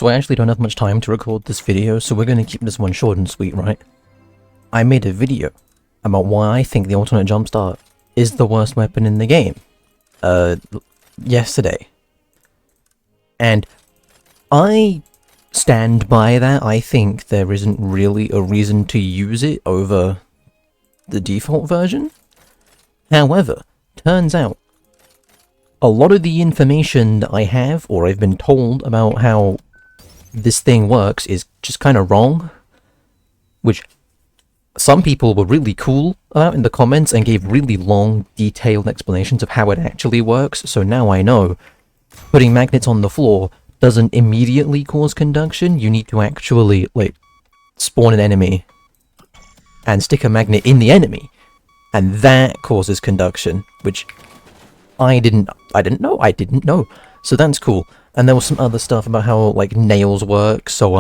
So I actually don't have much time to record this video, so we're going to keep this one short and sweet, right? I made a video about why I think the alternate jumpstart is the worst weapon in the game, yesterday. And I stand by that. I think there isn't really a reason to use it over the default version. However, turns out a lot of the information that I have, or I've been told about how this thing works, is just kind of wrong, which some people were really cool about in the comments and gave really long, detailed explanations of how it actually works. So now I know putting magnets on the floor doesn't immediately cause conduction. You need to actually, like, spawn an enemy and stick a magnet in the enemy, and that causes conduction, which I didn't know. So that's cool. And there was some other stuff about how, like, nails work. So,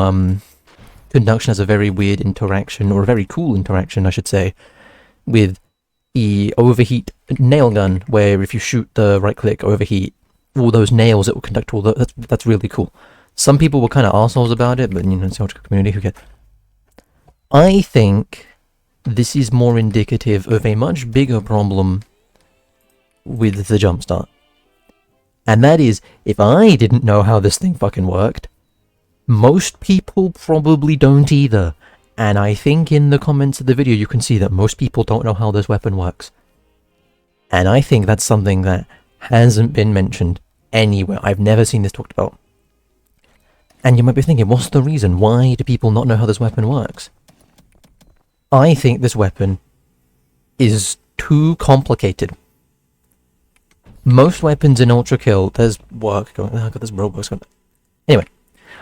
conduction has a very weird interaction, or a very cool interaction, I should say, with the overheat nail gun, where if you shoot the right-click overheat, all those nails, it will conduct all the... That's really cool. Some people were kind of assholes about it, but, you know, it's the Ultrakill community, who cares? I think this is more indicative of a much bigger problem with the jumpstart. And that is, if I didn't know how this thing fucking worked, most people probably don't either. And I think in the comments of the video you can see that most people don't know how this weapon works. And I think that's something that hasn't been mentioned anywhere. I've never seen this talked about. And you might be thinking, what's the reason? Why do people not know how this weapon works? I think this weapon is too complicated. Most weapons in Ultrakill, there's work going on. Oh god, there's robots going on. Anyway,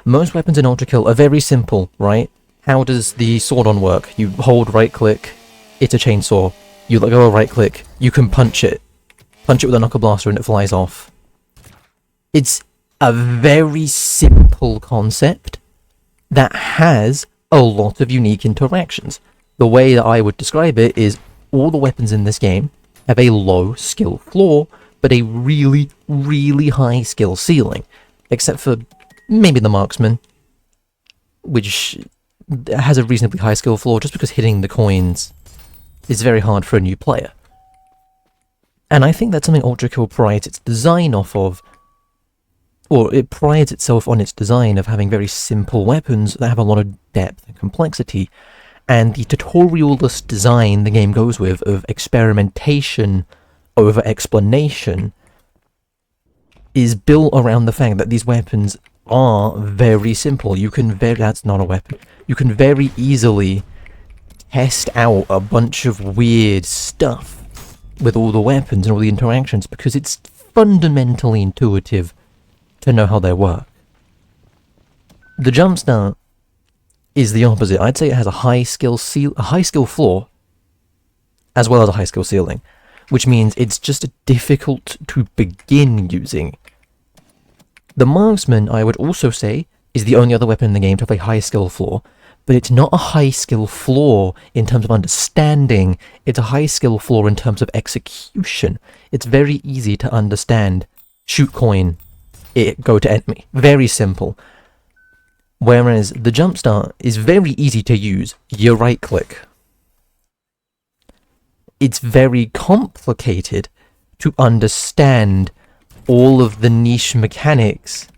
most weapons in Ultrakill are very simple, right? How does the sword-on work? You hold right-click, it's a chainsaw. You let go of right-click, you can punch it. Punch it with a knuckle blaster and it flies off. It's a very simple concept that has a lot of unique interactions. The way that I would describe it is all the weapons in this game have a low skill floor, but a really, really high skill ceiling. Except for maybe the marksman, which has a reasonably high skill floor just because hitting the coins is very hard for a new player. And I think that's something Ultrakill prides its design off of, or it prides itself on its design of having very simple weapons that have a lot of depth and complexity. And the tutorialist design the game goes with, of experimentation over explanation, is built around the fact that these weapons are very simple. That's not a weapon. You can very easily test out a bunch of weird stuff with all the weapons and all the interactions, because it's fundamentally intuitive to know how they work. The jumpstart is the opposite. I'd say it has a high skill floor as well as a high skill ceiling, which means it's just difficult to begin using. The marksman, I would also say, is the only other weapon in the game to have a high skill floor, but it's not a high skill floor in terms of understanding, it's a high skill floor in terms of execution. It's very easy to understand. Shoot coin, go to enemy. Very simple. Whereas the jumpstart is very easy to use. You right click. It's very complicated to understand all of the niche mechanics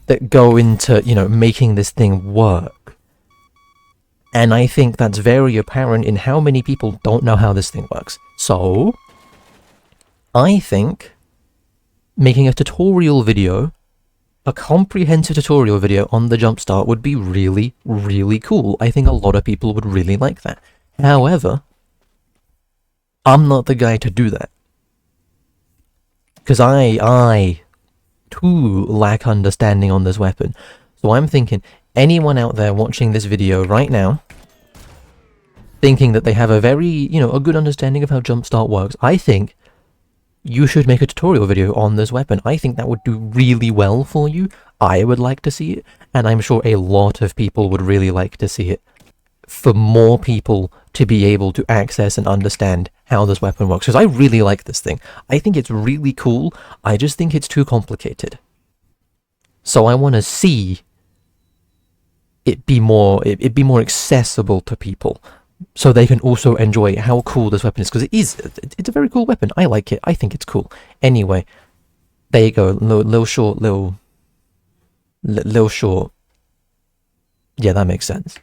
that go into, you know, making this thing work. And I think that's very apparent in how many people don't know how this thing works. So, I think making a tutorial video, a comprehensive tutorial video on the jumpstart, would be really, really cool. I think a lot of people would really like that. However, I'm not the guy to do that. Because I too lack understanding on this weapon. So I'm thinking, anyone out there watching this video right now, thinking that they have a very, you know, a good understanding of how jumpstart works, I think you should make a tutorial video on this weapon. I think that would do really well for you. I would like to see it, and I'm sure a lot of people would really like to see it. For more people to be able to access and understand how this weapon works, because I really like this thing. I think it's really cool. I just think it's too complicated. So I want to see it'd be more accessible to people, so they can also enjoy how cool this weapon is, because it's a very cool weapon. I like it. I think it's cool. Anyway, there you go. Little short. Yeah, that makes sense.